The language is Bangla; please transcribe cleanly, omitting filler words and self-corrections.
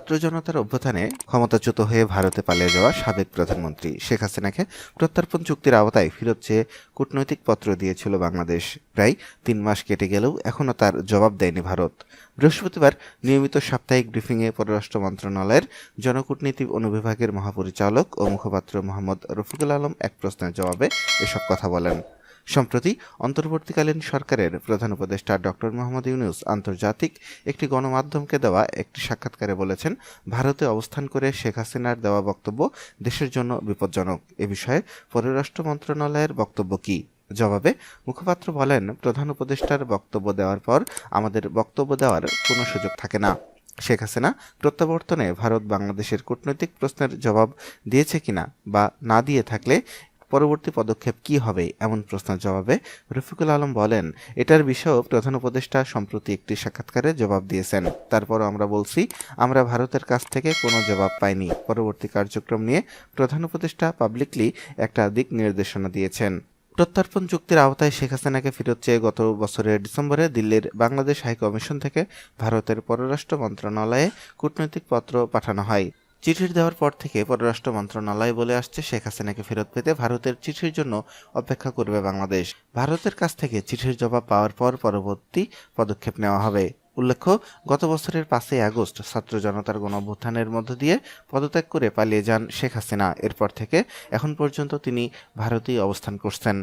ছাত্র জনতার অভ্যুত্থানে ক্ষমতাচ্যুত হয়ে ভারতে পালিয়ে যাওয়া সাবেক প্রধানমন্ত্রী শেখ হাসিনাকে প্রত্যর্পণ চুক্তির আওতায় ফেরত চেয়ে কূটনৈতিক পত্র দিয়েছিল বাংলাদেশ। প্রায় ৩ মাস কেটে গেলেও এখনও তার জবাব দেয়নি ভারত। বৃহস্পতিবার নিয়মিত সাপ্তাহিক ব্রিফিংয়ে পররাষ্ট্র মন্ত্রণালয়ের জনকূটনীতি অনুবিভাগের মহাপরিচালক ও মুখপাত্র মোহাম্মদ রফিকুল আলম এক প্রশ্নের জবাবে এসব কথা বলেন। সম্প্রতি অন্তর্বর্তীকালীন সরকারের প্রধান উপদেষ্টা ডক্টর মোহাম্মদ ইউনূস আন্তর্জাতিক একটি গণমাধ্যমকে দেওয়া একটি সাক্ষাৎকারে বলেছেন, ভারতে অবস্থান করে শেখ হাসিনার দেওয়া বক্তব্য দেশের জন্য বিপজ্জনক। এ বিষয়ে পররাষ্ট্র মন্ত্রণালয়ের বক্তব্য কী? জবাবে মুখপাত্র বলেন, প্রধান উপদেষ্টার বক্তব্য দেওয়ার পর আমাদের বক্তব্য দেওয়ার কোনো সুযোগ থাকে না। শেখ হাসিনা প্রত্যাবর্তনে ভারত বাংলাদেশের কূটনৈতিক প্রশ্নের জবাব দিয়েছে কিনা বা না দিয়ে থাকলে পরবর্তী পদক্ষেপ কী হবে, এমন প্রশ্নের জবাবে রফিকুল আলম বলেন, এটার বিষয়েও প্রধান উপদেষ্টা সম্প্রতি একটি সাক্ষাৎকারে জবাব দিয়েছেন। তারপরও আমরা বলছি, আমরা ভারতের কাছ থেকে কোনো জবাব পাইনি। পরবর্তী কার্যক্রম নিয়ে প্রধান উপদেষ্টা পাবলিকলি একটা দিক নির্দেশনা দিয়েছেন। প্রত্যর্পণ চুক্তির আওতায় শেখ হাসিনাকে ফেরত চেয়ে গত বছরের ডিসেম্বরে দিল্লির বাংলাদেশ হাইকমিশন থেকে ভারতের পররাষ্ট্র মন্ত্রণালয়ে কূটনৈতিক পত্র পাঠানো হয়। চিঠির দেওয়ার পর থেকে পররাষ্ট্র মন্ত্রণালয় বলে আসছে, শেখ হাসিনাকে ফেরত পেতে ভারতের চিঠির জন্য অপেক্ষা করবে বাংলাদেশ। ভারতের কাছ থেকে চিঠির জবাব পাওয়ার পর পরবর্তী পদক্ষেপ নেওয়া হবে। উল্লেখ্য, গত বছরের 5ই আগস্ট ছাত্র জনতার গণঅভ্যুত্থানের মধ্য দিয়ে পদত্যাগ করে পালিয়ে যান শেখ হাসিনা। এরপর থেকে এখন পর্যন্ত তিনি ভারতেই অবস্থান করছেন।